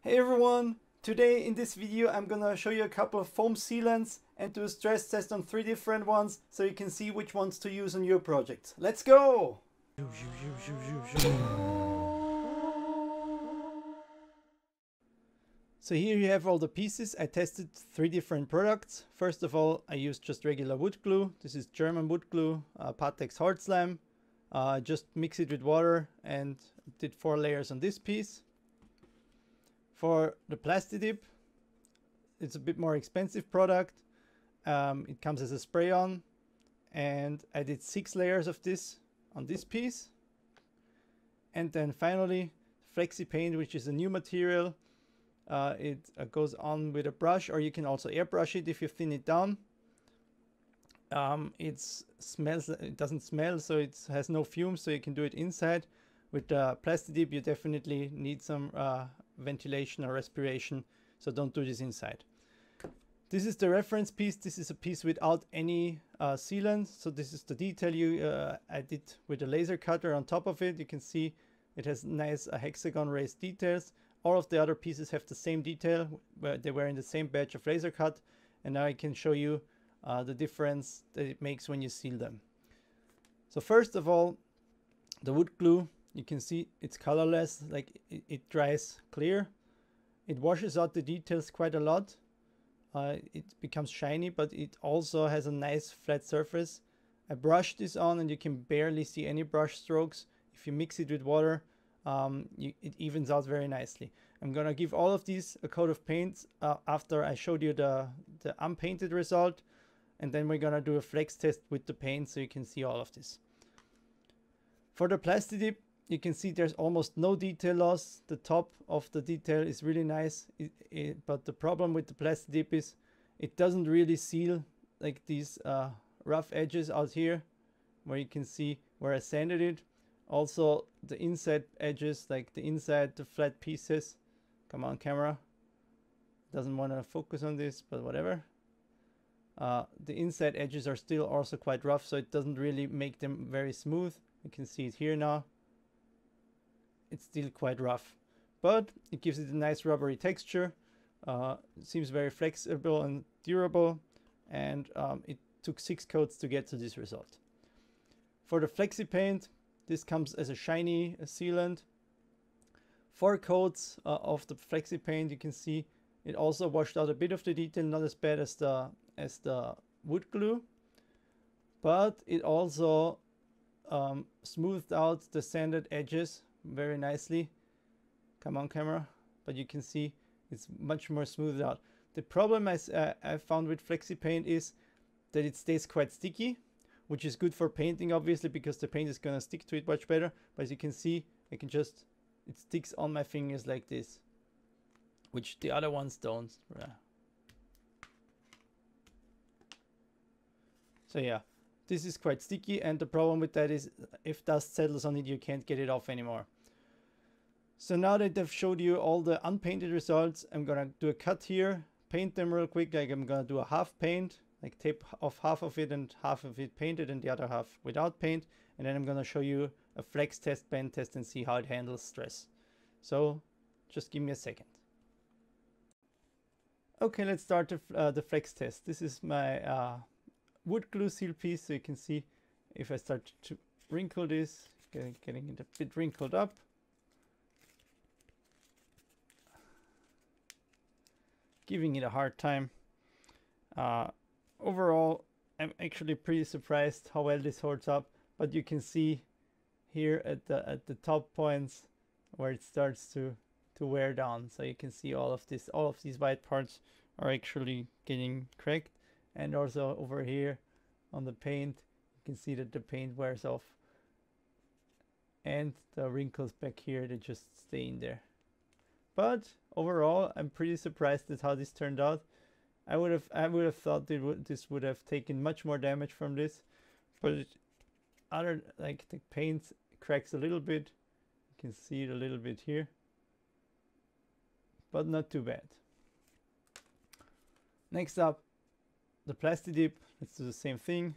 Hey everyone! Today in this video I'm gonna show you a couple of foam sealants and do a stress test on 3 different ones so you can see which ones to use on your project. Let's go! So here you have all the pieces. I tested 3 different products. First of all, I used just regular wood glue. This is German wood glue, Patex hard slime. Just mix it with water and did 4 layers on this piece. For the Plastidip, it's a bit more expensive product. It comes as a spray-on, and I did 6 layers of this on this piece. And then finally, Flexi Paint, which is a new material. It goes on with a brush, or you can also airbrush it if you thin it down. It doesn't smell, so it has no fumes, so you can do it inside. With the Plastidip, you definitely need some ventilation or respiration, so don't do this inside. This is the reference piece. This is a piece without any sealant, so this is the detail I did with a laser cutter on top of it. You can see it has nice hexagon raised details. All of the other pieces have the same detail, where they were in the same batch of laser cut, and now I can show you the difference that it makes when you seal them. So first of all, the wood glue, you can see it's colorless, like it dries clear. It washes out the details quite a lot. It becomes shiny, but it also has a nice flat surface. I brushed this on and you can barely see any brush strokes. If you mix it with water, it evens out very nicely. I'm gonna give all of these a coat of paint after I showed you the unpainted result, and then we're gonna do a flex test with the paint so you can see all of this. For the Plastidip, you can see there's almost no detail loss. The top of the detail is really nice, but the problem with the Plastidip is it doesn't really seal, like these rough edges out here where you can see where I sanded it. Also the inside edges, like the flat pieces. Come on camera, doesn't want to focus on this, but whatever. The inside edges are still also quite rough, so it doesn't really make them very smooth. You can see it here now. It's still quite rough, but it gives it a nice rubbery texture. It seems very flexible and durable, and it took 6 coats to get to this result. For the Flexipaint, this comes as a shiny sealant. 4 coats of the Flexipaint, you can see it also washed out a bit of the detail, not as bad as the wood glue, but it also smoothed out the sanded edges very nicely. Come on camera, but you can see it's much more smoothed out. The problem I found with Flexipaint is that it stays quite sticky, which is good for painting obviously, because the paint is gonna stick to it much better. But as you can see, it sticks on my fingers like this, which the other ones don't. So yeah, this is quite sticky, and the problem with that is if dust settles on it, you can't get it off anymore. So now that I've showed you all the unpainted results, I'm gonna do a cut here, paint them real quick. Like I'm gonna do a half paint, like tape off half of it and half of it painted and the other half without paint. And then I'm gonna show you a flex test, bend test, and see how it handles stress. So just give me a second. Okay, let's start the flex test. This is my wood glue seal piece, so you can see if I start to wrinkle this, getting it a bit wrinkled up. Giving it a hard time. Overall, I'm actually pretty surprised how well this holds up, but you can see here at the top points where it starts to wear down. So you can see all of these white parts are actually getting cracked, and also over here on the paint, you can see that the paint wears off, and the wrinkles back here, they just stay in there. But overall, I'm pretty surprised at how this turned out. I would have thought this would have taken much more damage from this, but like the paint cracks a little bit. You can see it a little bit here, but not too bad. Next up, the Plastidip. Let's do the same thing.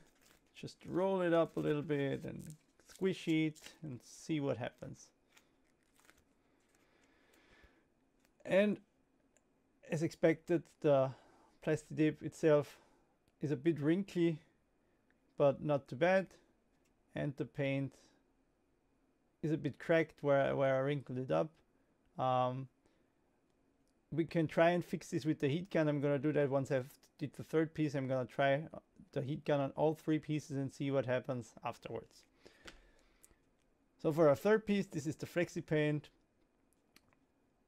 Just roll it up a little bit and squish it and see what happens. And as expected, the Plastidip itself is a bit wrinkly, but not too bad. And the paint is a bit cracked where I wrinkled it up. We can try and fix this with the heat gun. I'm gonna do that once I've did the third piece. I'm gonna try the heat gun on all three pieces and see what happens afterwards. So for our third piece, this is the Flexi Paint.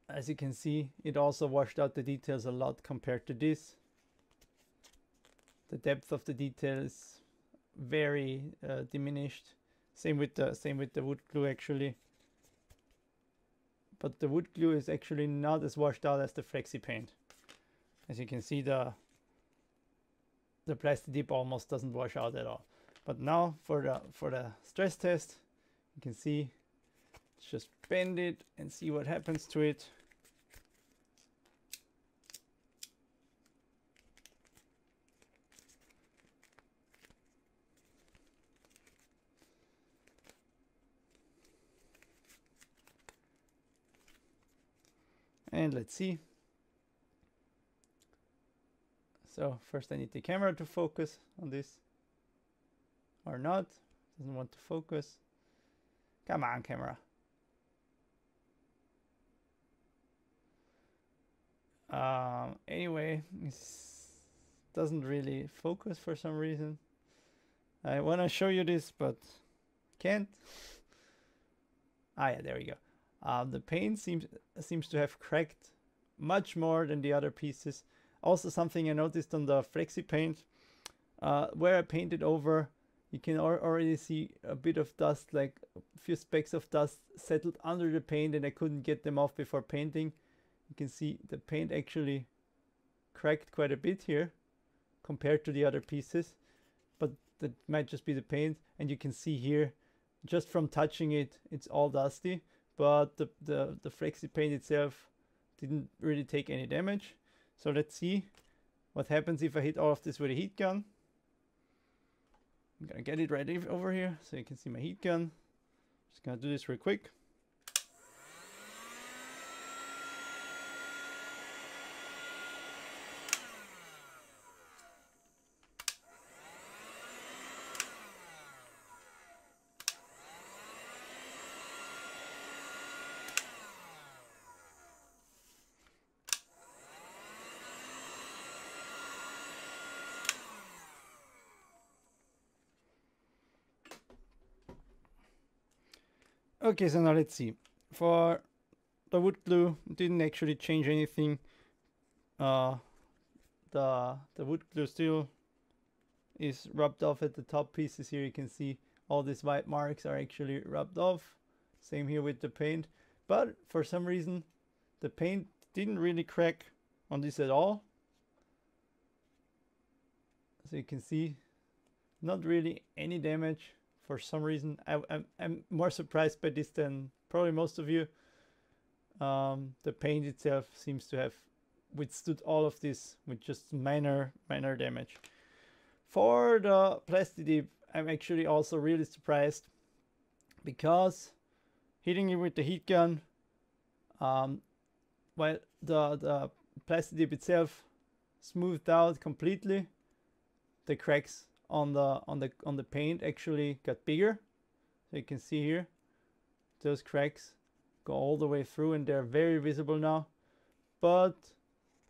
As you can see, it also washed out the details a lot compared to this. The depth of the detail is very diminished. Same with the wood glue actually. But the wood glue is actually not as washed out as the Flexi Paint. As you can see, the Plastidip almost doesn't wash out at all. But now for the stress test, you can see, let's just bend it and see what happens to it. And let's see. So first I need the camera to focus on this. Or not. Doesn't want to focus. Come on, camera. Anyway, it doesn't really focus for some reason. I want to show you this, but can't. Ah, yeah, there we go. The paint seems to have cracked much more than the other pieces. Also, something I noticed on the Flexi Paint, where I painted over, you can already see a bit of dust, like a few specks of dust settled under the paint, and I couldn't get them off before painting. You can see the paint actually cracked quite a bit here compared to the other pieces, but that might just be the paint. And you can see here, just from touching it, it's all dusty, but the Flexi Paint itself didn't really take any damage. So let's see what happens if I hit all of this with a heat gun. I'm gonna get it right over here so you can see my heat gun. Just gonna do this real quick. Okay, so now let's see. For the wood glue, it didn't actually change anything. The wood glue still is rubbed off at the top pieces here. You can see all these white marks are actually rubbed off. Same here with the paint. But for some reason, the paint didn't really crack on this at all. So you can see, not really any damage. For some reason, I'm more surprised by this than probably most of you. The paint itself seems to have withstood all of this with just minor damage. For the Plastidip, I'm actually also really surprised, because hitting it with the heat gun, while the Plastidip itself smoothed out completely, the cracks on the paint actually got bigger. So you can see here, those cracks go all the way through and they're very visible now. But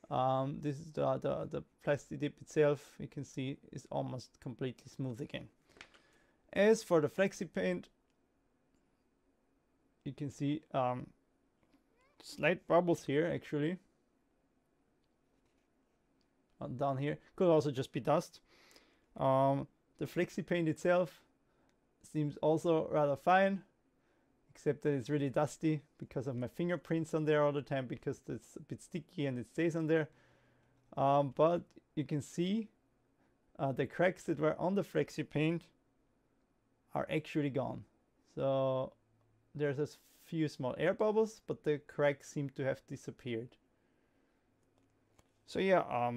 this is the Plastidip itself, you can see, is almost completely smooth again. As for the Flexi Paint, you can see slight bubbles here actually. Down here, could also just be dust. The Flexi Paint itself seems also rather fine, except that it's really dusty because of my fingerprints on there all the time, because it's a bit sticky and it stays on there. But you can see the cracks that were on the Flexi Paint are actually gone. So there's a few small air bubbles, but the cracks seem to have disappeared. So yeah,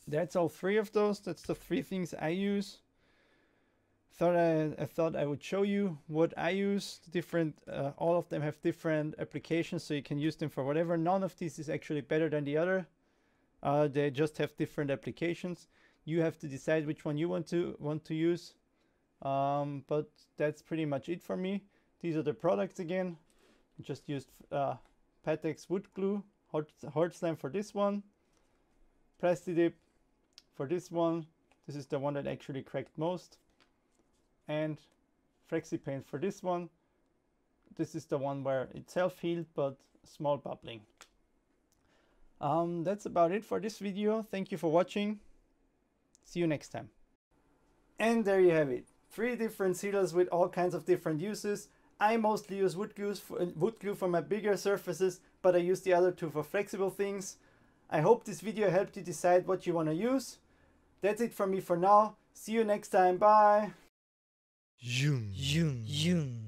that's all three of those. That's the three things I use. I thought I would show you what I use. Different, all of them have different applications, so you can use them for whatever. None of these is actually better than the other. They just have different applications. You have to decide which one you want to use. But that's pretty much it for me. These are the products again. I just used Patex wood glue, hard slime for this one, Plastidip for this one. This is the one that actually cracked most. And Flexipaint for this one. This is the one where it's self-healed but small bubbling. That's about it for this video. Thank you for watching. See you next time. And there you have it. 3 different sealers with all kinds of different uses. I mostly use wood glue for my bigger surfaces, but I use the other 2 for flexible things. I hope this video helped you decide what you want to use. That's it from me for now. See you next time. Bye. Zoom, zoom, zoom.